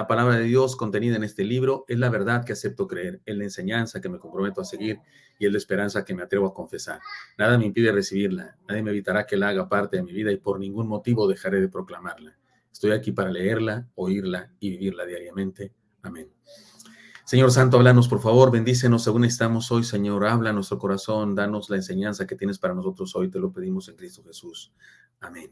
la palabra de Dios contenida en este libro es la verdad que acepto creer, es la enseñanza que me comprometo a seguir y es la esperanza que me atrevo a confesar. Nada me impide recibirla, nadie me evitará que la haga parte de mi vida y por ningún motivo dejaré de proclamarla. Estoy aquí para leerla, oírla y vivirla diariamente. Amén. Señor Santo, háblanos por favor, bendícenos según estamos hoy, Señor, habla a nuestro corazón, danos la enseñanza que tienes para nosotros hoy, te lo pedimos en Cristo Jesús. Amén.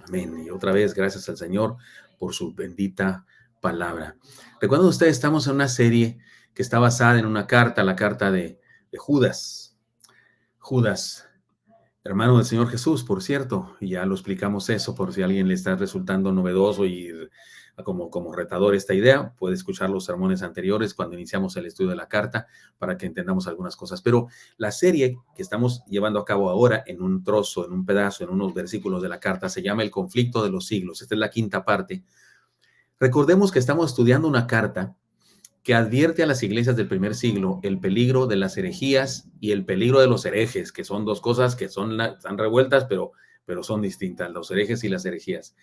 Amén. Y otra vez, gracias al Señor por su bendita palabra. Recuerden ustedes, estamos en una serie que está basada en una carta, la carta de Judas. Judas, hermano del Señor Jesús, por cierto, y ya lo explicamos eso, por si a alguien le está resultando novedoso y como retador esta idea, puede escuchar los sermones anteriores cuando iniciamos el estudio de la carta para que entendamos algunas cosas. Pero la serie que estamos llevando a cabo ahora en un trozo, en un pedazo, en unos versículos de la carta, se llama El conflicto de los siglos. Esta es la quinta parte. Recordemos que estamos estudiando una carta que advierte a las iglesias del primer siglo el peligro de las herejías y el peligro de los herejes, que son dos cosas que están revueltas, pero son distintas, los herejes y las herejías.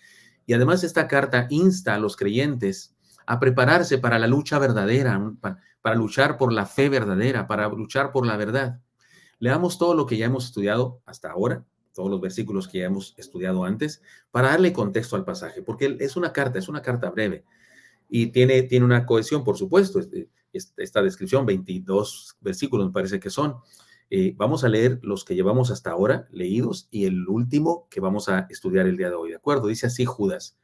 Y además esta carta insta a los creyentes a prepararse para la lucha verdadera, para luchar por la fe verdadera, para luchar por la verdad. Leamos todo lo que ya hemos estudiado hasta ahora, todos los versículos que ya hemos estudiado antes, para darle contexto al pasaje, porque es una carta breve. Y tiene una cohesión, por supuesto, esta descripción, 22 versículos me parece que son. Vamos a leer los que llevamos hasta ahora leídos y el último que vamos a estudiar el día de hoy, ¿de acuerdo? Dice así Judas.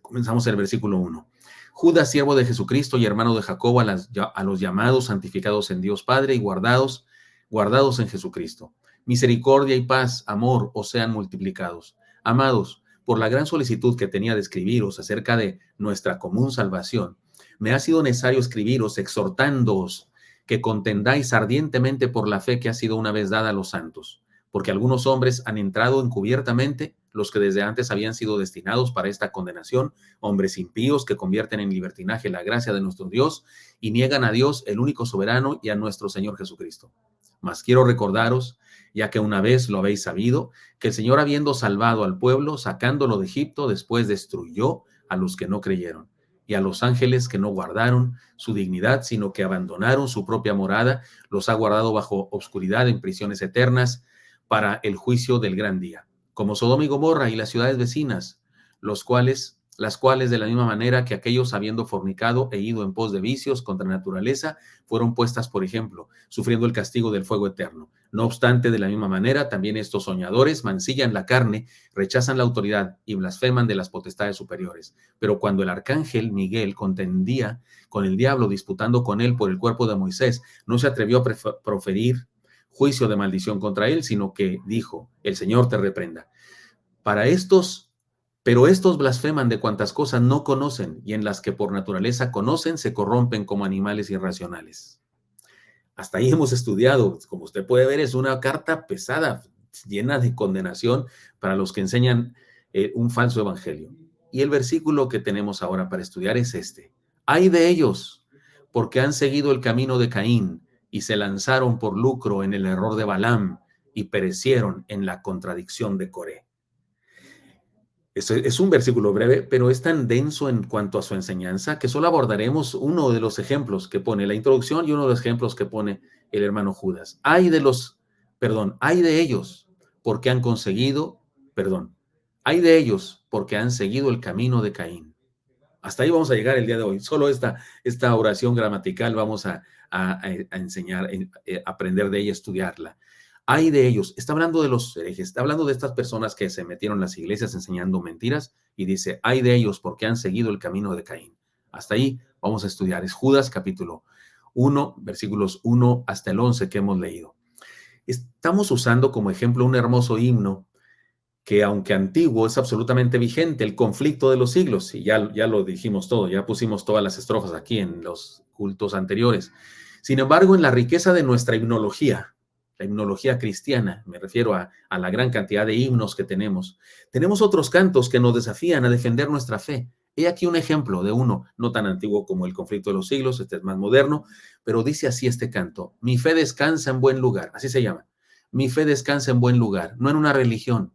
Comenzamos el versículo 1. Judas, siervo de Jesucristo y hermano de Jacobo, a los llamados, santificados en Dios Padre y guardados en Jesucristo. Misericordia y paz, amor, os sean multiplicados. Amados, por la gran solicitud que tenía de escribiros acerca de nuestra común salvación, me ha sido necesario escribiros exhortándoos que contendáis ardientemente por la fe que ha sido una vez dada a los santos, porque algunos hombres han entrado encubiertamente, los que desde antes habían sido destinados para esta condenación, hombres impíos que convierten en libertinaje la gracia de nuestro Dios y niegan a Dios, el único soberano, y a nuestro Señor Jesucristo. Mas quiero recordaros, ya que una vez lo habéis sabido, que el Señor, habiendo salvado al pueblo, sacándolo de Egipto, después destruyó a los que no creyeron, y a los ángeles que no guardaron su dignidad, sino que abandonaron su propia morada, los ha guardado bajo obscuridad en prisiones eternas para el juicio del gran día, como Sodoma y Gomorra y las ciudades vecinas, las cuales de la misma manera que aquellos, habiendo fornicado e ido en pos de vicios contra naturaleza, fueron puestas por ejemplo, sufriendo el castigo del fuego eterno. No obstante, de la misma manera, también estos soñadores mancillan la carne, rechazan la autoridad y blasfeman de las potestades superiores. Pero cuando el arcángel Miguel contendía con el diablo, disputando con él por el cuerpo de Moisés, no se atrevió a proferir juicio de maldición contra él, sino que dijo: el Señor te reprenda. Pero estos blasfeman de cuantas cosas no conocen, y en las que por naturaleza conocen, se corrompen como animales irracionales. Hasta ahí hemos estudiado. Como usted puede ver, es una carta pesada, llena de condenación para los que enseñan un falso evangelio. Y el versículo que tenemos ahora para estudiar es este: ay de ellos, porque han seguido el camino de Caín y se lanzaron por lucro en el error de Balaam y perecieron en la contradicción de Coré. Es un versículo breve, pero es tan denso en cuanto a su enseñanza que solo abordaremos uno de los ejemplos que pone la introducción y uno de los ejemplos que pone el hermano Judas. Ay de ellos, porque han seguido el camino de Caín. Hasta ahí vamos a llegar el día de hoy. Solo esta oración gramatical vamos a enseñar, a aprender de ella, estudiarla. Ay de ellos, está hablando de los herejes, está hablando de estas personas que se metieron en las iglesias enseñando mentiras y dice: ay de ellos porque han seguido el camino de Caín. Hasta ahí vamos a estudiar. Es Judas capítulo 1, versículos 1 hasta el 11 que hemos leído. Estamos usando como ejemplo un hermoso himno que, aunque antiguo, es absolutamente vigente, el conflicto de los siglos. Y ya lo dijimos todo, ya pusimos todas las estrofas aquí en los cultos anteriores. Sin embargo, en la riqueza de nuestra himnología, la himnología cristiana, me refiero a la gran cantidad de himnos que tenemos otros cantos que nos desafían a defender nuestra fe. He aquí un ejemplo de uno, no tan antiguo como el conflicto de los siglos, este es más moderno, pero dice así este canto: mi fe descansa en buen lugar, así se llama. Mi fe descansa en buen lugar, no en una religión.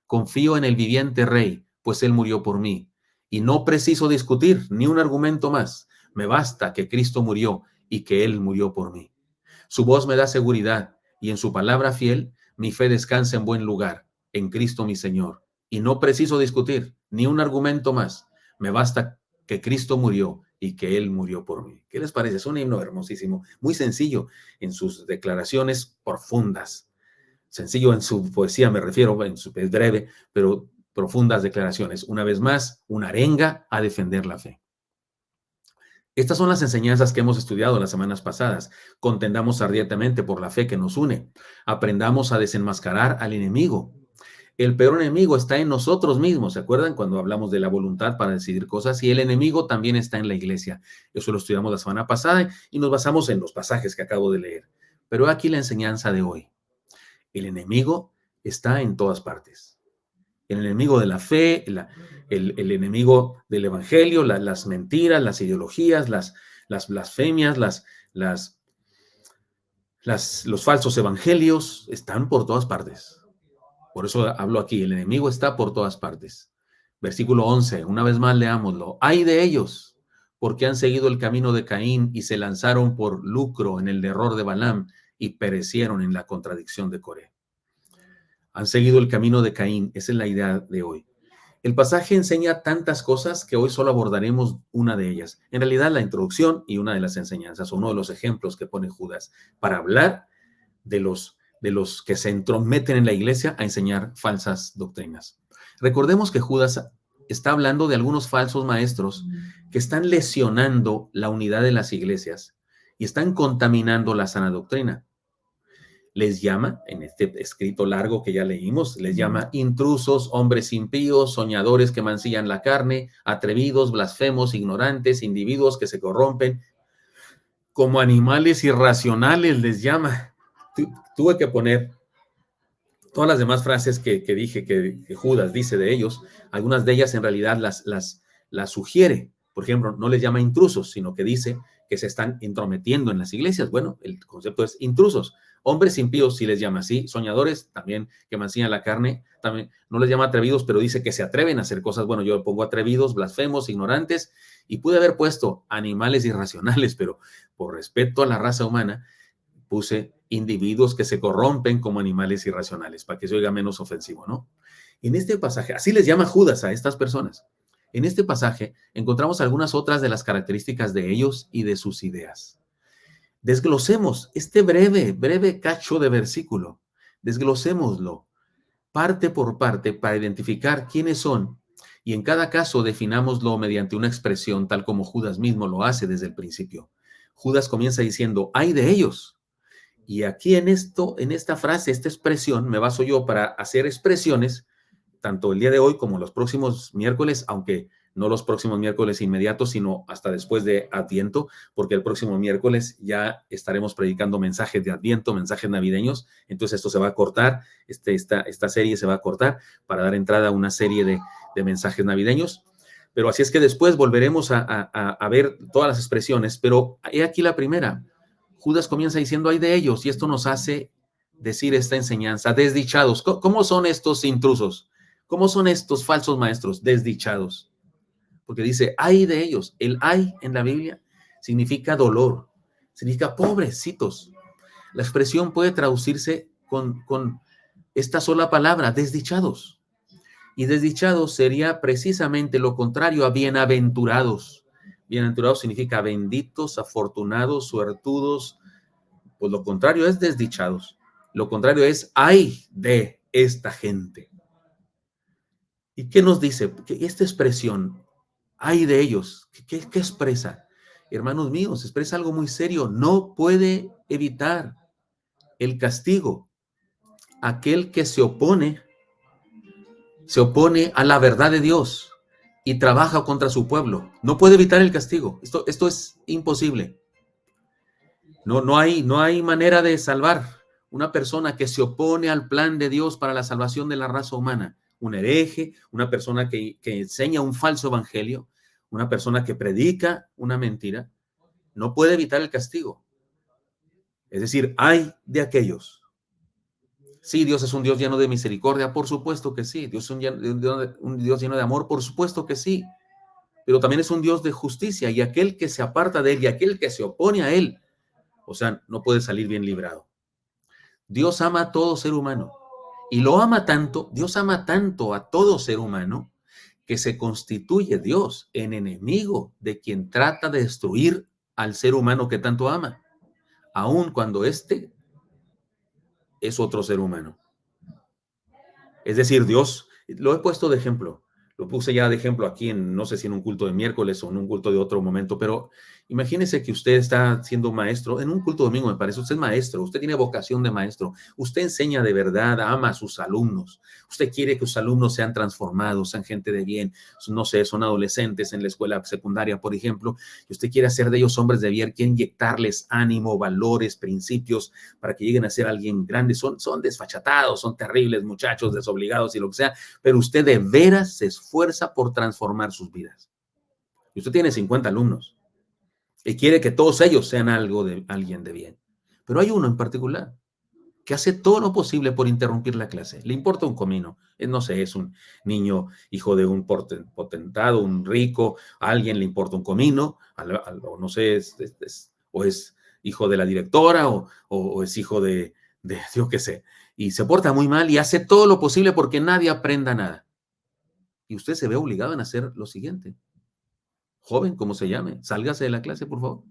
Confío en el viviente Rey, pues Él murió por mí, Y no preciso discutir ni un argumento más. Me basta que Cristo murió y que Él murió por mí. Su voz me da seguridad y en su palabra fiel mi fe descansa en buen lugar, en Cristo mi Señor. Y no preciso discutir ni un argumento más. Me basta que Cristo murió y que Él murió por mí. ¿Qué les parece? Es un himno hermosísimo, muy sencillo en sus declaraciones profundas. Sencillo en su poesía, me refiero, es breve, pero profundas declaraciones. Una vez más, una arenga a defender la fe. Estas son las enseñanzas que hemos estudiado las semanas pasadas. Contendamos ardientemente por la fe que nos une. Aprendamos a desenmascarar al enemigo. El peor enemigo está en nosotros mismos. ¿Se acuerdan cuando hablamos de la voluntad para decidir cosas? Y el enemigo también está en la iglesia. Eso lo estudiamos la semana pasada y nos basamos en los pasajes que acabo de leer. Pero aquí la enseñanza de hoy. El enemigo está en todas partes. El enemigo de la fe, el enemigo del evangelio, las mentiras, las ideologías, las blasfemias, los falsos evangelios, están por todas partes. Por eso hablo aquí, el enemigo está por todas partes. Versículo 11, una vez más leámoslo. ¡Ay de ellos! Porque han seguido el camino de Caín y se lanzaron por lucro en el error de Balaam y perecieron en la contradicción de Coré. Han seguido el camino de Caín, esa es la idea de hoy. El pasaje enseña tantas cosas que hoy solo abordaremos una de ellas. En realidad, la introducción y una de las enseñanzas, uno de los ejemplos que pone Judas para hablar de los que se entrometen en la iglesia a enseñar falsas doctrinas. Recordemos que Judas está hablando de algunos falsos maestros que están lesionando la unidad de las iglesias y están contaminando la sana doctrina. Les llama, en este escrito largo que ya leímos, les llama intrusos, hombres impíos, soñadores que mancillan la carne, atrevidos, blasfemos, ignorantes, individuos que se corrompen, como animales irracionales les llama. Tuve que poner todas las demás frases que dije que Judas dice de ellos, algunas de ellas en realidad las sugiere. Por ejemplo, no les llama intrusos, sino que dice que se están entrometiendo en las iglesias. Bueno, el concepto es intrusos. Hombres impíos, si les llama así. Soñadores, también que mancillan la carne. También no les llama atrevidos, pero dice que se atreven a hacer cosas. Bueno, yo pongo atrevidos, blasfemos, ignorantes, y pude haber puesto animales irracionales, pero por respeto a la raza humana, puse individuos que se corrompen como animales irracionales, para que se oiga menos ofensivo, ¿no? En este pasaje, así les llama Judas a estas personas. En este pasaje encontramos algunas otras de las características de ellos y de sus ideas. Desglosemos este breve cacho de versículo. Desglosémoslo parte por parte para identificar quiénes son y en cada caso definámoslo mediante una expresión tal como Judas mismo lo hace desde el principio. Judas comienza diciendo, ¡ay de ellos! Y aquí en esta frase, esta expresión, me baso yo para hacer expresiones, tanto el día de hoy como los próximos miércoles, aunque no los próximos miércoles inmediatos, sino hasta después de Adviento, porque el próximo miércoles ya estaremos predicando mensajes de Adviento, mensajes navideños, entonces esto se va a cortar, esta serie se va a cortar para dar entrada a una serie de mensajes navideños, pero así es que después volveremos a ver todas las expresiones, pero he aquí la primera. Judas comienza diciendo, ay de ellos, y esto nos hace decir esta enseñanza, desdichados. ¿Cómo son estos intrusos? ¿Cómo son estos falsos maestros? Desdichados. Porque dice, ay de ellos. El ay en la Biblia significa dolor, significa pobrecitos. La expresión puede traducirse con esta sola palabra, desdichados. Y desdichados sería precisamente lo contrario a bienaventurados. Bienaventurados significa benditos, afortunados, suertudos. Pues lo contrario es desdichados. Lo contrario es ay de esta gente. ¿Y qué nos dice? Que esta expresión, ay de ellos, ¿qué expresa? Hermanos míos, expresa algo muy serio. No puede evitar el castigo. Aquel que se opone a la verdad de Dios y trabaja contra su pueblo. No puede evitar el castigo. Esto es imposible. No hay manera de salvar una persona que se opone al plan de Dios para la salvación de la raza humana. Un hereje, una persona que enseña un falso evangelio, una persona que predica una mentira, no puede evitar el castigo. Es decir, hay de aquellos. Sí, Dios es un Dios lleno de misericordia, por supuesto que sí. Dios es un Dios lleno de amor, por supuesto que sí. pero también es un Dios de justicia, y aquel que se aparta de él y aquel que se opone a él, o sea, no puede salir bien librado. Dios ama a todo ser humano, y lo ama tanto, Dios ama tanto a todo ser humano, que se constituye Dios en enemigo de quien trata de destruir al ser humano que tanto ama, aun cuando éste es otro ser humano. Es decir, Dios, lo he puesto de ejemplo, lo puse ya de ejemplo aquí en, no sé si en un culto de miércoles o en un culto de otro momento, pero imagínese que usted está siendo maestro, en un culto domingo me parece, usted es maestro, usted tiene vocación de maestro, usted enseña de verdad, ama a sus alumnos, usted quiere que sus alumnos sean transformados, sean gente de bien, no sé, son adolescentes en la escuela secundaria, por ejemplo, y usted quiere hacer de ellos hombres de bien, quiere inyectarles ánimo, valores, principios, para que lleguen a ser alguien grande. Son desfachatados, son terribles muchachos, desobligados y lo que sea, pero usted de veras se esfuerza por transformar sus vidas. Y usted tiene 50 alumnos y quiere que todos ellos sean alguien de bien. Pero hay uno en particular que hace todo lo posible por interrumpir la clase. Le importa un comino. No sé, es un niño hijo de un potentado, un rico, a alguien le importa un comino, o no sé, o es hijo de la directora, o es hijo de yo qué sé, y se porta muy mal y hace todo lo posible porque nadie aprenda nada. Y usted se ve obligado a hacer lo siguiente. Joven, como se llame, sálgase de la clase, por favor.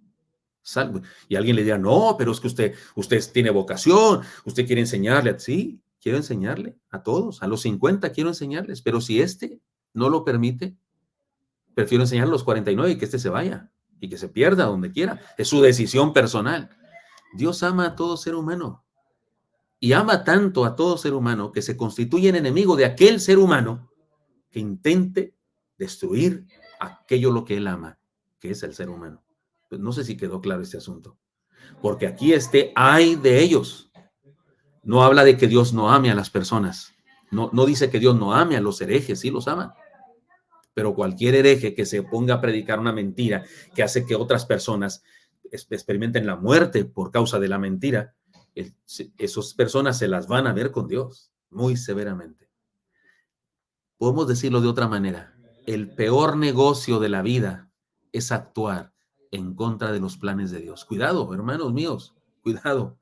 Y alguien le dirá, no, pero es que usted tiene vocación, usted quiere enseñarle. Sí, quiero enseñarle a todos, a los 50 quiero enseñarles, pero si este no lo permite, prefiero enseñar a los 49 y que este se vaya y que se pierda donde quiera. Es su decisión personal. Dios ama a todo ser humano y ama tanto a todo ser humano que se constituye en enemigo de aquel ser humano que intente destruir aquello lo que él ama, que es el ser humano. Pues no sé si quedó claro este asunto. Porque aquí hay de ellos. No habla de que Dios no ame a las personas. No dice que Dios no ame a los herejes, sí los ama. Pero cualquier hereje que se ponga a predicar una mentira que hace que otras personas experimenten la muerte por causa de la mentira, esas personas se las van a ver con Dios muy severamente. Podemos decirlo de otra manera. El peor negocio de la vida es actuar en contra de los planes de Dios. Cuidado, hermanos míos, cuidado.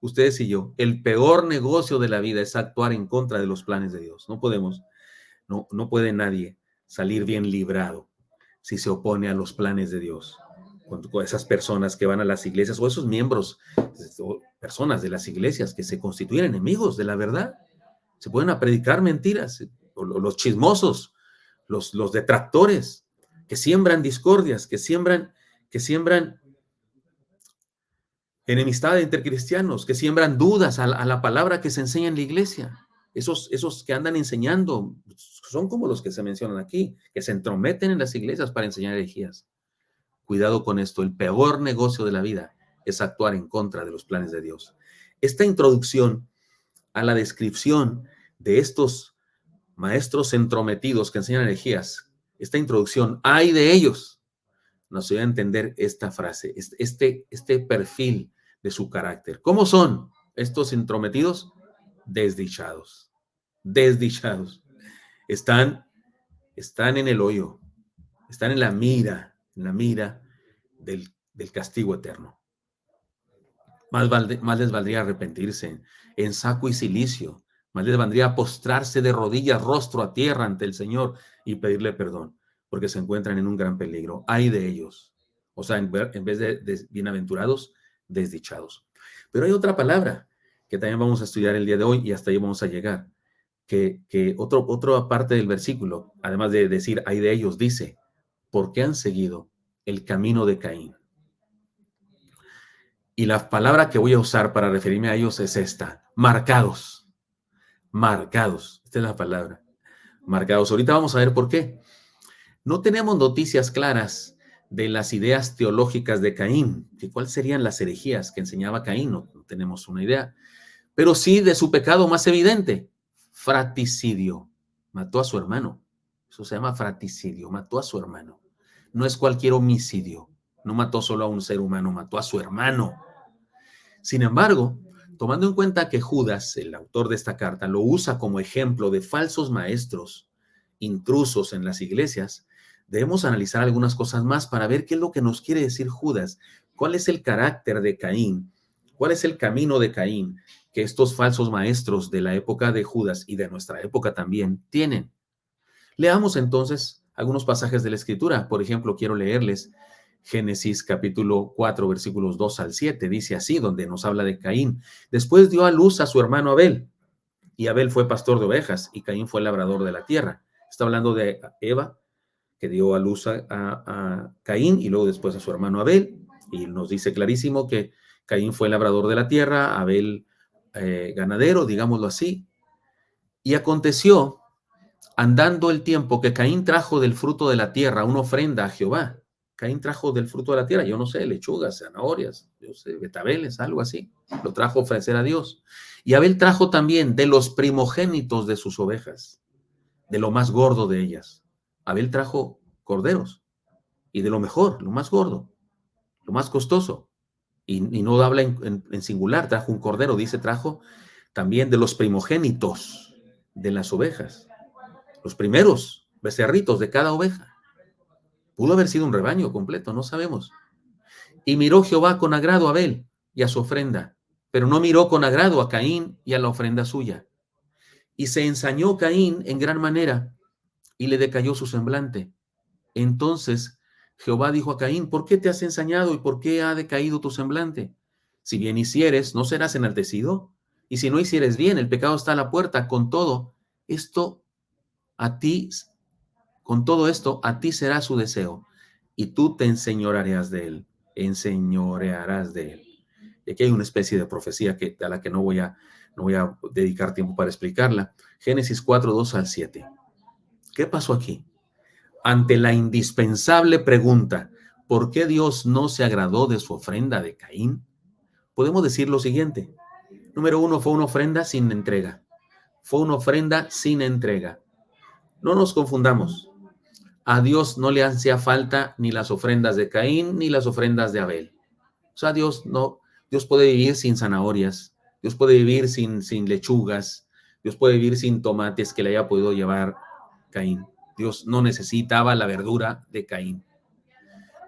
Ustedes y yo, el peor negocio de la vida es actuar en contra de los planes de Dios. No puede nadie salir bien librado si se opone a los planes de Dios. Con esas personas que van a las iglesias o esos miembros, o personas de las iglesias que se constituyen enemigos de la verdad, se pueden a predicar mentiras, o los chismosos, los detractores, que siembran discordias, que siembran enemistad entre cristianos, que siembran dudas a la palabra que se enseña en la iglesia. Esos que andan enseñando son como los que se mencionan aquí, que se entrometen en las iglesias para enseñar herejías. Cuidado con esto, el peor negocio de la vida es actuar en contra de los planes de Dios. Esta introducción a la descripción de estos maestros entrometidos que enseñan herejías, esta introducción, hay de ellos, nos ayuda a entender esta frase, este perfil de su carácter. ¿Cómo son estos entrometidos? Desdichados. Desdichados. Están en el hoyo, están en la mira del castigo eterno. Más les valdría arrepentirse en saco y cilicio, más les valdría postrarse de rodillas, rostro a tierra ante el Señor y pedirle perdón, porque se encuentran en un gran peligro. Ay de ellos. O sea, en vez de bienaventurados, desdichados. Pero hay otra palabra que también vamos a estudiar el día de hoy y hasta ahí vamos a llegar. Que otra parte del versículo, además de decir ay de ellos, dice, porque han seguido el camino de Caín. Y la palabra que voy a usar para referirme a ellos es esta, marcados. Marcados, esta es la palabra, marcados. Ahorita vamos a ver por qué. No tenemos noticias claras de las ideas teológicas de Caín, que cuáles serían las herejías que enseñaba Caín, no tenemos una idea, pero sí de su pecado más evidente, fratricidio, mató a su hermano. Eso se llama fratricidio, mató a su hermano. No es cualquier homicidio, no mató solo a un ser humano, mató a su hermano. Sin embargo, tomando en cuenta que Judas, el autor de esta carta, lo usa como ejemplo de falsos maestros intrusos en las iglesias, debemos analizar algunas cosas más para ver qué es lo que nos quiere decir Judas, cuál es el carácter de Caín, cuál es el camino de Caín que estos falsos maestros de la época de Judas y de nuestra época también tienen. Leamos entonces algunos pasajes de la Escritura. Por ejemplo, quiero leerles Génesis capítulo 4, versículos 2 al 7. Dice así, donde nos habla de Caín. Después dio a luz a su hermano Abel, y Abel fue pastor de ovejas, y Caín fue labrador de la tierra. Está hablando de Eva, que dio a luz a Caín, y luego después a su hermano Abel. Y nos dice clarísimo que Caín fue labrador de la tierra, Abel ganadero, digámoslo así. Y aconteció, andando el tiempo, que Caín trajo del fruto de la tierra una ofrenda a Jehová. Caín trajo del fruto de la tierra, yo no sé, lechugas, zanahorias, yo sé, betabeles, algo así. Lo trajo a ofrecer a Dios. Y Abel trajo también de los primogénitos de sus ovejas, de lo más gordo de ellas. Abel trajo corderos, y de lo mejor, lo más gordo, lo más costoso. Y no habla en singular, trajo un cordero, dice, trajo también de los primogénitos de las ovejas. Los primeros becerritos de cada oveja. Pudo haber sido un rebaño completo, no sabemos. Y miró Jehová con agrado a Abel y a su ofrenda, pero no miró con agrado a Caín y a la ofrenda suya. Y se ensañó Caín en gran manera, y le decayó su semblante. Entonces Jehová dijo a Caín: ¿por qué te has ensañado y por qué ha decaído tu semblante? Si bien hicieres, ¿no serás enaltecido? Y si no hicieres bien, el pecado está a la puerta. Con todo esto a ti será su deseo, y tú te enseñorearás de él. Y aquí hay una especie de profecía a la que no voy a dedicar tiempo para explicarla. Génesis 4, 2 al 7. ¿Qué pasó aquí? Ante la indispensable pregunta, ¿por qué Dios no se agradó de su ofrenda de Caín? Podemos decir lo siguiente. Número 1, fue una ofrenda sin entrega. Fue una ofrenda sin entrega. No nos confundamos. A Dios no le hacía falta ni las ofrendas de Caín ni las ofrendas de Abel. O sea, Dios puede vivir sin zanahorias, Dios puede vivir sin lechugas, Dios puede vivir sin tomates que le haya podido llevar Caín. Dios no necesitaba la verdura de Caín,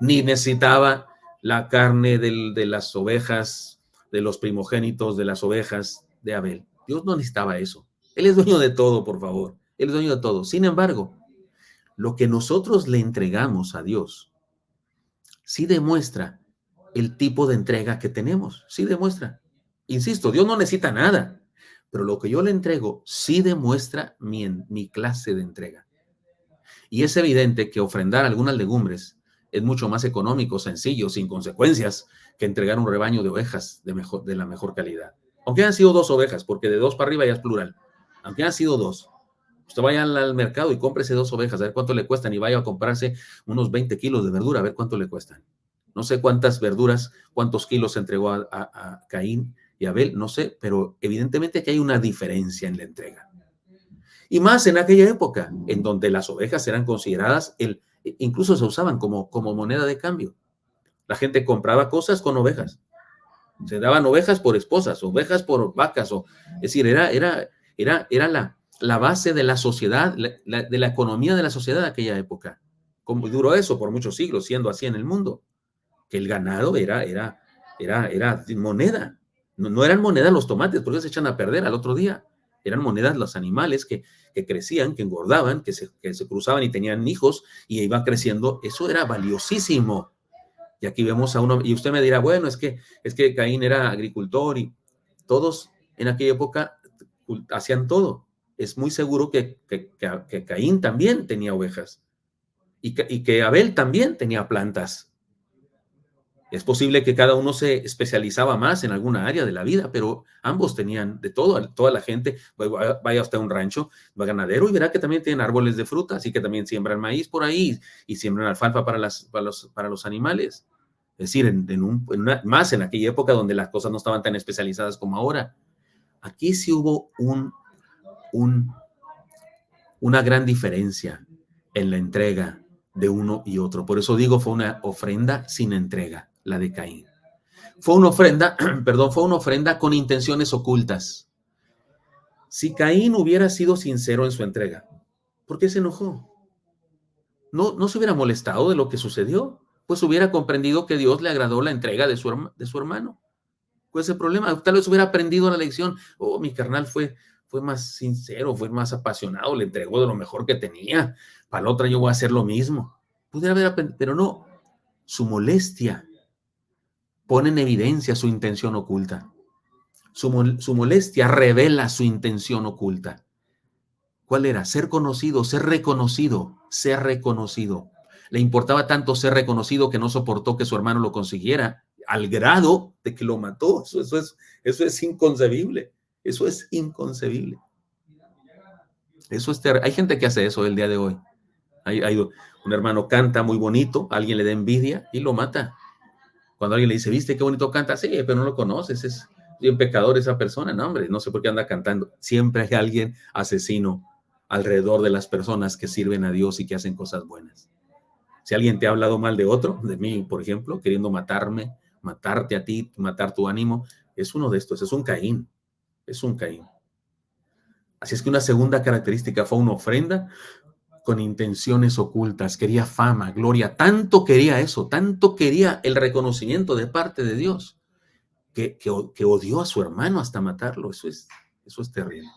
ni necesitaba la carne de las ovejas, de los primogénitos de las ovejas de Abel. Dios no necesitaba eso. Él es dueño de todo, por favor. Él es dueño de todo. Sin embargo, lo que nosotros le entregamos a Dios sí demuestra el tipo de entrega que tenemos, sí demuestra. Insisto, Dios no necesita nada, pero lo que yo le entrego sí demuestra mi clase de entrega. Y es evidente que ofrendar algunas legumbres es mucho más económico, sencillo, sin consecuencias, que entregar un rebaño de ovejas de la mejor calidad. Aunque hayan sido 2 ovejas, porque de 2 para arriba ya es plural. Aunque hayan sido 2. Usted vaya al mercado y cómprese 2 ovejas, a ver cuánto le cuestan, y vaya a comprarse unos 20 kilos de verdura, a ver cuánto le cuestan. No sé cuántas verduras, cuántos kilos entregó a Caín y Abel, no sé, pero evidentemente que hay una diferencia en la entrega. Y más en aquella época, en donde las ovejas eran consideradas, incluso se usaban como moneda de cambio. La gente compraba cosas con ovejas. Se daban ovejas por esposas, ovejas por vacas. Es decir, era la base de la sociedad, de la economía de la sociedad de aquella época. Como duró eso por muchos siglos, siendo así en el mundo. Que el ganado era moneda. No eran monedas los tomates, porque se echan a perder al otro día. Eran monedas los animales que crecían, que engordaban, que se cruzaban y tenían hijos y iban creciendo. Eso era valiosísimo. Y aquí vemos a uno, y usted me dirá, bueno, es que Caín era agricultor y todos en aquella época hacían todo. Es muy seguro que Caín también tenía ovejas y que Abel también tenía plantas. Es posible que cada uno se especializaba más en alguna área de la vida, pero ambos tenían de todo. Toda la gente, vaya hasta un rancho, va ganadero y verá que también tienen árboles de fruta, así que también siembran maíz por ahí y siembran alfalfa para los animales. Es decir, más en aquella época donde las cosas no estaban tan especializadas como ahora. Aquí sí hubo una gran diferencia en la entrega de uno y otro. Por eso digo, fue una ofrenda sin entrega, la de Caín. Fue una ofrenda con intenciones ocultas. Si Caín hubiera sido sincero en su entrega, ¿por qué se enojó? no se hubiera molestado de lo que sucedió, pues hubiera comprendido que Dios le agradó la entrega de su hermano. ¿Cuál es el problema? Tal vez hubiera aprendido la lección. Oh, mi carnal fue más sincero, fue más apasionado, le entregó de lo mejor que tenía. Para la otra yo voy a hacer lo mismo. Pudiera haber aprendido, pero no. Su molestia pone en evidencia su intención oculta. Su molestia revela su intención oculta. ¿Cuál era? Ser conocido, ser reconocido, ser reconocido. Le importaba tanto ser reconocido que no soportó que su hermano lo consiguiera, al grado de que lo mató. Eso es inconcebible. Eso es inconcebible. Eso es Hay gente que hace eso el día de hoy. Hay un hermano canta muy bonito, alguien le da envidia y lo mata. Cuando alguien le dice, ¿viste qué bonito canta? Sí, pero no lo conoces, es bien pecador esa persona. No, hombre, no sé por qué anda cantando. Siempre hay alguien asesino alrededor de las personas que sirven a Dios y que hacen cosas buenas. Si alguien te ha hablado mal de otro, de mí, por ejemplo, queriendo matarme, matarte a ti, matar tu ánimo, es uno de estos, es un Caín, es un Caín. Así es que una segunda característica fue una ofrenda con intenciones ocultas, quería fama, gloria, tanto quería eso, tanto quería el reconocimiento de parte de Dios, que odió a su hermano hasta matarlo. Eso es terrible.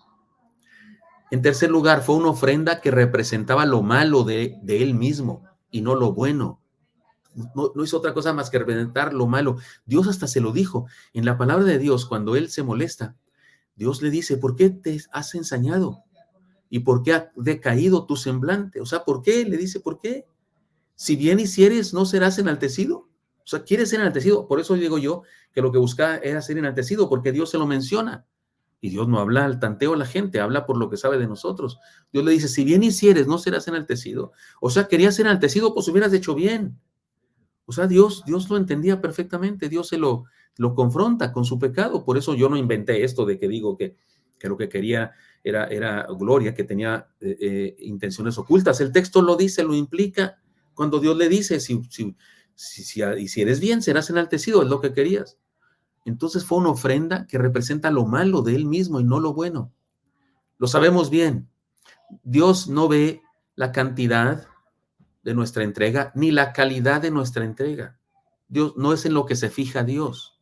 En tercer lugar, fue una ofrenda que representaba lo malo de él mismo y no lo bueno. No hizo otra cosa más que representar lo malo. Dios hasta se lo dijo. En la palabra de Dios, cuando él se molesta, Dios le dice, ¿por qué te has ensañado? ¿Y por qué ha decaído tu semblante? O sea, ¿por qué? Le dice, ¿por qué? Si bien hicieres, no serás enaltecido. O sea, quieres ser enaltecido. Por eso digo yo que lo que buscaba era ser enaltecido, porque Dios se lo menciona. Y Dios no habla al tanteo a la gente, habla por lo que sabe de nosotros. Dios le dice, si bien hicieres, no serás enaltecido. O sea, querías ser enaltecido, pues hubieras hecho bien. O sea, Dios lo entendía perfectamente. Dios lo confronta con su pecado. Por eso yo no inventé esto de que digo que lo que quería era gloria, que tenía intenciones ocultas. El texto lo dice, lo implica. Cuando Dios le dice, si eres bien, serás enaltecido, es lo que querías. Entonces fue una ofrenda que representa lo malo de él mismo y no lo bueno. Lo sabemos bien. Dios no ve la cantidad de nuestra entrega ni la calidad de nuestra entrega. Dios no es en lo que se fija Dios,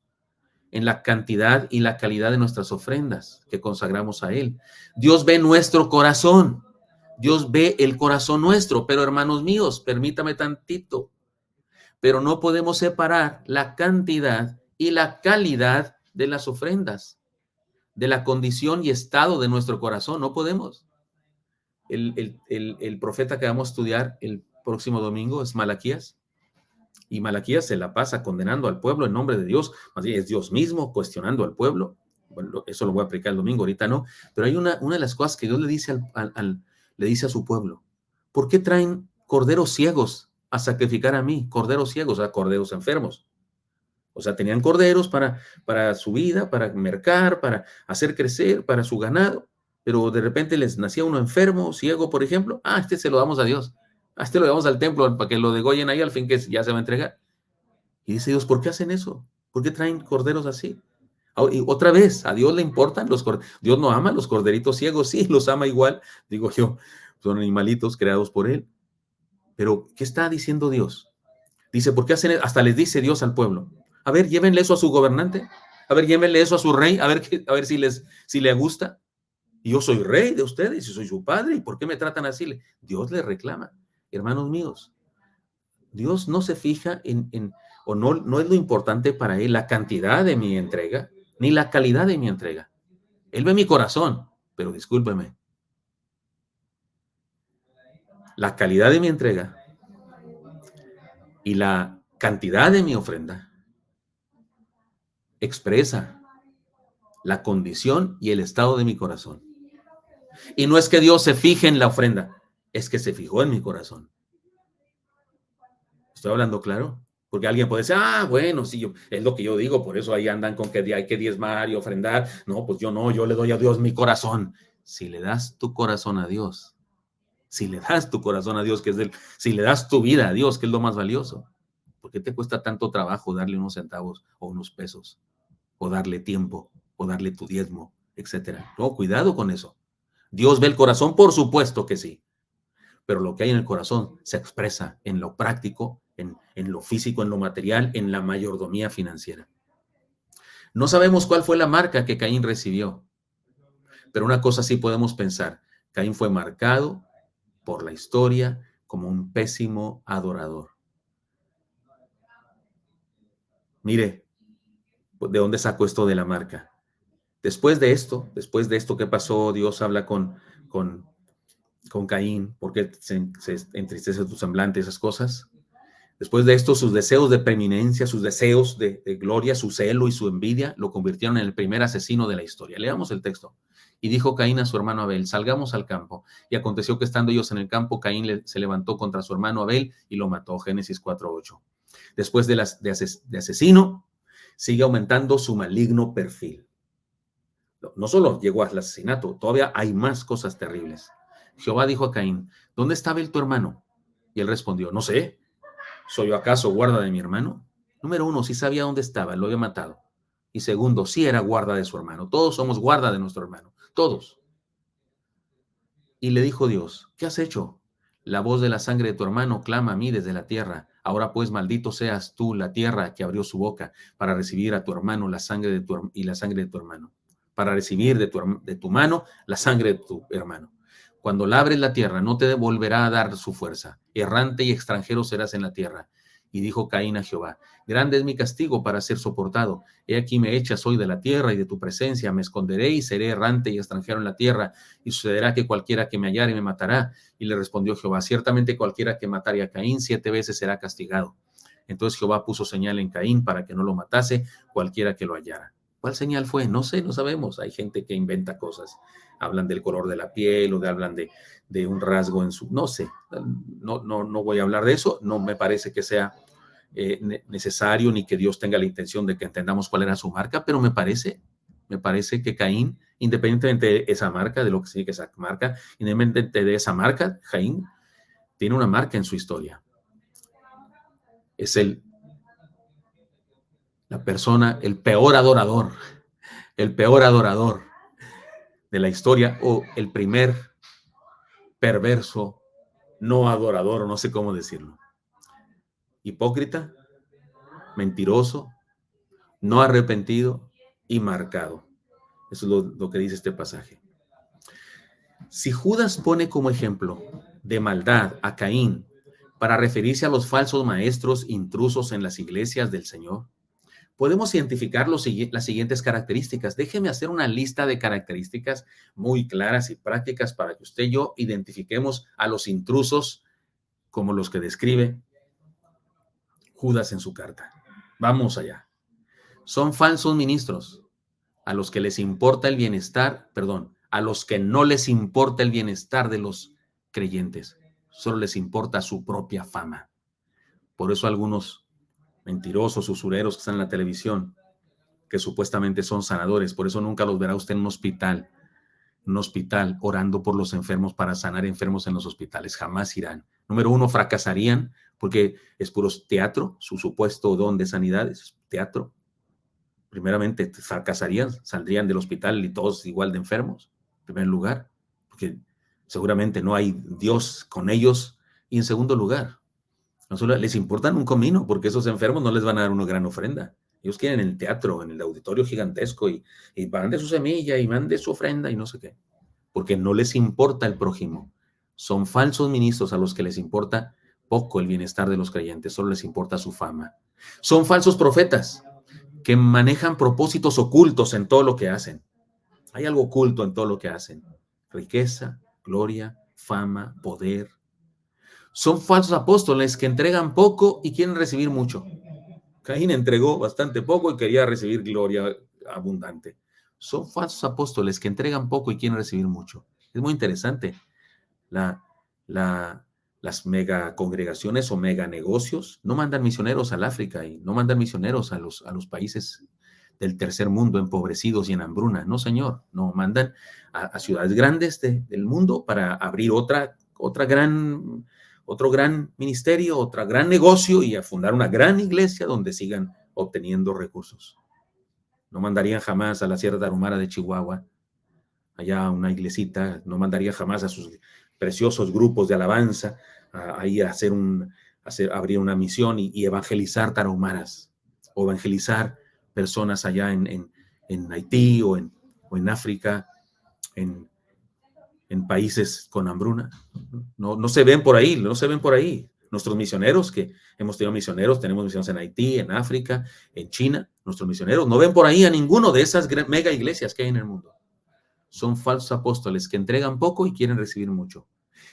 en la cantidad y la calidad de nuestras ofrendas que consagramos a Él. Dios ve nuestro corazón. Dios ve el corazón nuestro, pero hermanos míos, permítame tantito, pero no podemos separar la cantidad y la calidad de las ofrendas, de la condición y estado de nuestro corazón. No podemos. El profeta que vamos a estudiar el próximo domingo es Malaquías, y Malaquías se la pasa condenando al pueblo en nombre de Dios, más bien es Dios mismo cuestionando al pueblo. Bueno, eso lo voy a aplicar el domingo, ahorita no, pero hay una de las cosas que Dios le dice le dice a su pueblo: ¿por qué traen corderos ciegos a sacrificar a mí? Corderos ciegos, o sea, corderos enfermos. O sea, tenían corderos para su vida, para mercar, para hacer crecer, para su ganado, pero de repente les nacía uno enfermo, ciego, por ejemplo. Este se lo damos a Dios. Este lo damos al templo para que lo degollen ahí, al fin que ya se va a entregar. Y dice Dios, ¿por qué hacen eso? ¿Por qué traen corderos así? Y otra vez, ¿a Dios le importan los corderos? Dios no ama a los corderitos ciegos, sí, los ama igual, digo yo, son animalitos creados por Él. Pero, ¿qué está diciendo Dios? Dice, ¿por qué hacen eso? Hasta les dice Dios al pueblo: a ver, llévenle eso a su gobernante, a ver, llévenle eso a su rey, a ver si le gusta. Y yo soy rey de ustedes, y soy su padre, ¿y por qué me tratan así? Dios le reclama. Hermanos míos, Dios no se fija o no es lo importante para Él la cantidad de mi entrega, ni la calidad de mi entrega. Él ve mi corazón, pero discúlpeme, la calidad de mi entrega y la cantidad de mi ofrenda expresa la condición y el estado de mi corazón. Y no es que Dios se fije en la ofrenda, es que se fijó en mi corazón. ¿Estoy hablando claro? Porque alguien puede decir, bueno, sí, es lo que yo digo, por eso ahí andan con que hay que diezmar y ofrendar. No, pues yo no, yo le doy a Dios mi corazón. Si le das tu corazón a Dios, si le das tu corazón a Dios, si le das tu vida a Dios, que es lo más valioso, ¿por qué te cuesta tanto trabajo darle unos centavos o unos pesos, o darle tiempo, o darle tu diezmo, etcétera? No, cuidado con eso. Dios ve el corazón, por supuesto que sí. pero lo que hay en el corazón se expresa en lo práctico, en lo físico, en lo material, en la mayordomía financiera. No sabemos cuál fue la marca que Caín recibió, pero una cosa sí podemos pensar: Caín fue marcado por la historia como un pésimo adorador. Mire, ¿de dónde sacó esto de la marca? Después de esto, ¿qué pasó? Dios habla con, con Caín, porque se entristece tu semblante, esas cosas. Después de esto, sus deseos de preeminencia, sus deseos de gloria, su celo y su envidia lo convirtieron en el primer asesino de la historia. Leamos el texto. Y dijo Caín a su hermano Abel: salgamos al campo. Y aconteció que estando ellos en el campo, Caín se levantó contra su hermano Abel y lo mató. Génesis 4:8. Después de asesino, sigue aumentando su maligno perfil. No solo llegó al asesinato, todavía hay más cosas terribles. Jehová dijo a Caín: ¿dónde está Abel tu hermano? Y él respondió: no sé. ¿Soy yo acaso guarda de mi hermano? Número uno, sí sabía dónde estaba, lo había matado. Y segundo, sí era guarda de su hermano. Todos somos guarda de nuestro hermano, todos. Y le dijo Dios: ¿qué has hecho? La voz de la sangre de tu hermano clama a mí desde la tierra. Ahora pues, maldito seas tú, la tierra que abrió su boca para recibir a tu hermano la sangre de y la sangre de tu hermano. Para recibir de tu mano la sangre de tu hermano. Cuando labres la tierra, no te devolverá a dar su fuerza. Errante y extranjero serás en la tierra. Y dijo Caín a Jehová: grande es mi castigo para ser soportado. He aquí me echas hoy de la tierra y de tu presencia. Me esconderé y seré errante y extranjero en la tierra. Y sucederá que cualquiera que me hallare me matará. Y le respondió Jehová: ciertamente cualquiera que matare a Caín 7 veces será castigado. Entonces Jehová puso señal en Caín para que no lo matase cualquiera que lo hallara. ¿Cuál señal fue? No sé, no sabemos. Hay gente que inventa cosas. Hablan del color de la piel o hablan de un rasgo en su... No sé, no voy a hablar de eso. No me parece que sea necesario ni que Dios tenga la intención de que entendamos cuál era su marca, pero me parece que Caín, independientemente de esa marca, de lo que significa esa marca, independientemente de esa marca, Caín tiene una marca en su historia. Es la persona, el peor adorador de la historia, o el primer perverso no adorador, no sé cómo decirlo. Hipócrita, mentiroso, no arrepentido y marcado. Eso es lo que dice este pasaje. Si Judas pone como ejemplo de maldad a Caín para referirse a los falsos maestros intrusos en las iglesias del Señor, podemos identificar las siguientes características. Déjeme hacer una lista de características muy claras y prácticas para que usted y yo identifiquemos a los intrusos como los que describe Judas en su carta. Vamos allá. Son falsos ministros a los que les importa el bienestar, a los que no les importa el bienestar de los creyentes, solo les importa su propia fama. Por eso algunos mentirosos, usureros que están en la televisión, que supuestamente son sanadores, por eso nunca los verá usted en un hospital orando por los enfermos para sanar enfermos en los hospitales, jamás irán. Número uno, fracasarían porque es puro teatro, su supuesto don de sanidad es teatro. Primeramente, fracasarían, saldrían del hospital y todos igual de enfermos, en primer lugar, porque seguramente no hay Dios con ellos. Y en segundo lugar, no solo les importan un comino, porque esos enfermos no les van a dar una gran ofrenda. Ellos quieren el teatro, en el auditorio gigantesco, y van de su semilla y van de su ofrenda y no sé qué, porque no les importa el prójimo. Son falsos ministros a los que les importa poco el bienestar de los creyentes, solo les importa su fama. Son falsos profetas que manejan propósitos ocultos en todo lo que hacen. Hay algo oculto en todo lo que hacen. Riqueza, gloria, fama, poder. Son falsos apóstoles que entregan poco y quieren recibir mucho. Caín entregó bastante poco y quería recibir gloria abundante. Son falsos apóstoles que entregan poco y quieren recibir mucho. Es muy interesante. Las mega congregaciones o mega negocios no mandan misioneros al África y no mandan misioneros a los países del tercer mundo empobrecidos y en hambruna. No, señor. No, mandan a ciudades grandes del mundo para abrir otro gran ministerio, otro gran negocio y a fundar una gran iglesia donde sigan obteniendo recursos. No mandarían jamás a la Sierra Tarahumara de Chihuahua allá una iglesita, no mandaría jamás a sus preciosos grupos de alabanza ahí a abrir una misión y evangelizar tarahumaras, o evangelizar personas allá en Haití o en África, en países con hambruna. No se ven por ahí, no se ven por ahí. Nuestros misioneros, que hemos tenido misioneros, tenemos misiones en Haití, en África, en China, nuestros misioneros no ven por ahí a ninguno de esas mega iglesias que hay en el mundo. Son falsos apóstoles que entregan poco y quieren recibir mucho.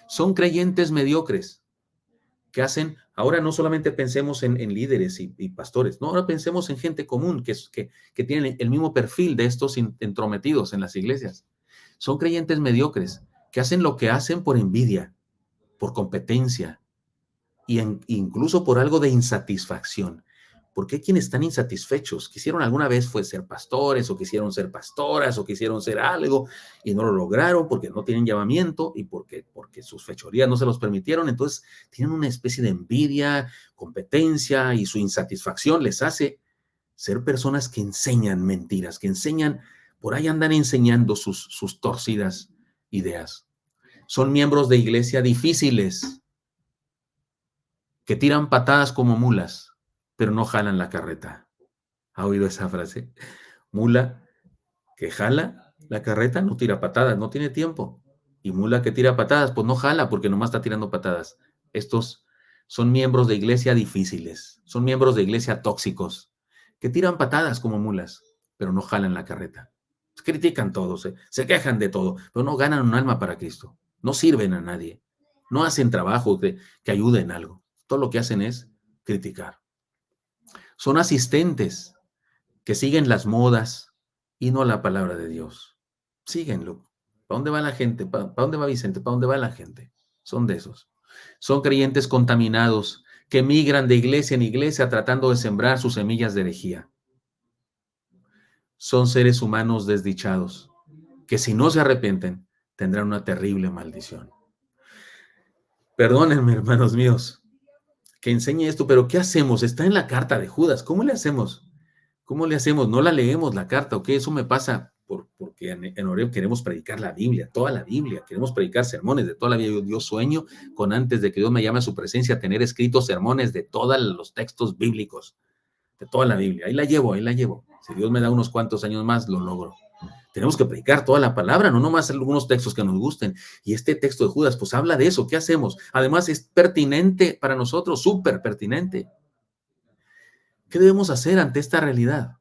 Son creyentes mediocres que hacen, ahora no solamente pensemos en líderes y pastores, no, ahora pensemos en gente común que tienen el mismo perfil de estos entrometidos en las iglesias. Son creyentes mediocres que hacen lo que hacen por envidia, por competencia y incluso por algo de insatisfacción. Porque hay quienes están insatisfechos, quisieron alguna vez ser pastores o quisieron ser pastoras o quisieron ser algo y no lo lograron porque no tienen llamamiento y porque sus fechorías no se los permitieron. Entonces tienen una especie de envidia, competencia, y su insatisfacción les hace ser personas que enseñan mentiras, que enseñan, por ahí andan enseñando sus torcidas ideas. Son miembros de iglesia difíciles que tiran patadas como mulas, pero no jalan la carreta. ¿Ha oído esa frase? Mula que jala la carreta no tira patadas, no tiene tiempo. Y mula que tira patadas, pues no jala porque nomás está tirando patadas. Estos son miembros de iglesia difíciles, son miembros de iglesia tóxicos, que tiran patadas como mulas, pero no jalan la carreta. Critican todo, se quejan de todo, pero no ganan un alma para Cristo. No sirven a nadie. No hacen trabajo que ayude en algo. Todo lo que hacen es criticar. Son asistentes que siguen las modas y no la palabra de Dios. Síguenlo. ¿Para dónde va la gente? ¿Para dónde va Vicente? ¿Para dónde va la gente? Son de esos. Son creyentes contaminados que migran de iglesia en iglesia tratando de sembrar sus semillas de herejía. Son seres humanos desdichados que si no se arrepienten tendrán una terrible maldición. Perdónenme, hermanos míos, que enseñe esto, pero ¿qué hacemos? Está en la carta de Judas. ¿Cómo le hacemos? ¿Cómo le hacemos? ¿No la leemos la carta? ¿O qué? Eso me pasa porque en Oreo queremos predicar la Biblia, toda la Biblia. Queremos predicar sermones de toda la Biblia. Yo sueño con, antes de que Dios me llame a su presencia, tener escritos sermones de todos los textos bíblicos, de toda la Biblia. Ahí la llevo, ahí la llevo. Si Dios me da unos cuantos años más, lo logro. Tenemos que predicar toda la palabra, no nomás algunos textos que nos gusten. Y este texto de Judas, pues habla de eso. ¿Qué hacemos? Además, es pertinente para nosotros, súper pertinente. ¿Qué debemos hacer ante esta realidad?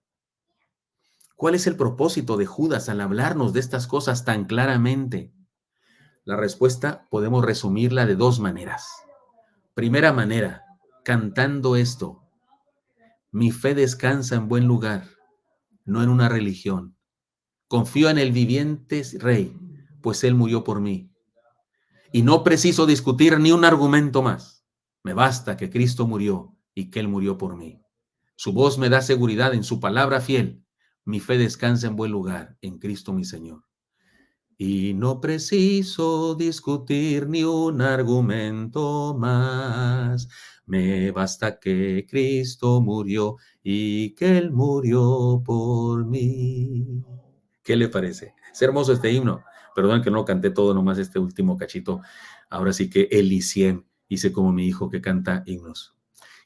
¿Cuál es el propósito de Judas al hablarnos de estas cosas tan claramente? La respuesta podemos resumirla de dos maneras. Primera manera, cantando esto: mi fe descansa en buen lugar, no en una religión. Confío en el viviente Rey, pues Él murió por mí. Y no preciso discutir ni un argumento más. Me basta que Cristo murió y que Él murió por mí. Su voz me da seguridad en su palabra fiel. Mi fe descansa en buen lugar, en Cristo mi Señor. Y no preciso discutir ni un argumento más. Me basta que Cristo murió y que Él murió por mí. ¿Qué le parece? Es hermoso este himno. Perdón que no canté todo, nomás este último cachito. Ahora sí que Elicien, hice como mi hijo que canta himnos.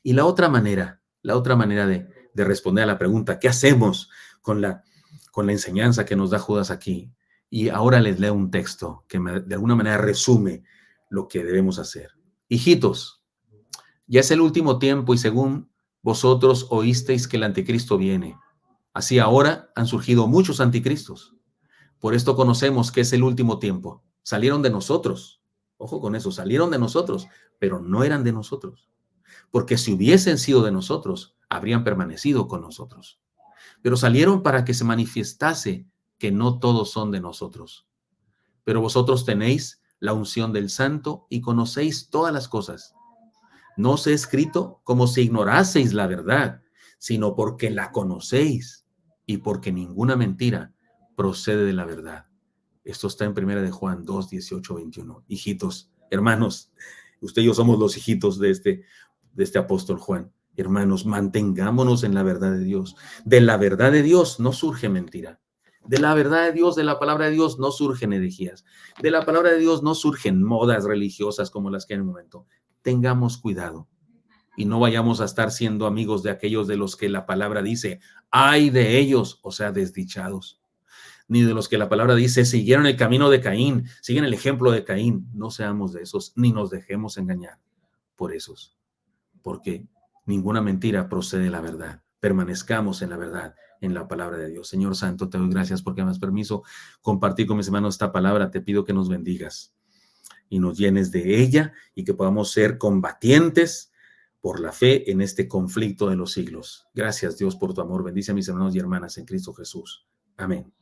Y la otra manera de responder a la pregunta, ¿qué hacemos con la enseñanza que nos da Judas aquí? Y ahora les leo un texto que de alguna manera resume lo que debemos hacer. Hijitos, ya es el último tiempo y según vosotros oísteis que el anticristo viene. Así ahora han surgido muchos anticristos. Por esto conocemos que es el último tiempo. Salieron de nosotros. Ojo con eso, salieron de nosotros, pero no eran de nosotros. Porque si hubiesen sido de nosotros, habrían permanecido con nosotros. Pero salieron para que se manifestase que no todos son de nosotros. Pero vosotros tenéis la unción del Santo y conocéis todas las cosas. No os he escrito como si ignoraseis la verdad, sino porque la conocéis y porque ninguna mentira procede de la verdad. Esto está en 1 de Juan 2, 18, 21. Hijitos, hermanos, usted y yo somos los hijitos de este apóstol Juan. Hermanos, mantengámonos en la verdad de Dios. De la verdad de Dios no surge mentira. De la verdad de Dios, de la palabra de Dios, no surgen herejías. De la palabra de Dios no surgen modas religiosas como las que hay en el momento. Tengamos cuidado y no vayamos a estar siendo amigos de aquellos de los que la palabra dice, ay de ellos, o sea, desdichados. Ni de los que la palabra dice, siguieron el camino de Caín, siguen el ejemplo de Caín. No seamos de esos, ni nos dejemos engañar por esos, porque ninguna mentira procede de la verdad. Permanezcamos en la verdad, en la palabra de Dios. Señor Santo, te doy gracias porque me has permiso compartir con mis hermanos esta palabra. Te pido que nos bendigas y nos llenes de ella y que podamos ser combatientes por la fe en este conflicto de los siglos. Gracias, Dios, por tu amor. Bendice a mis hermanos y hermanas en Cristo Jesús. Amén.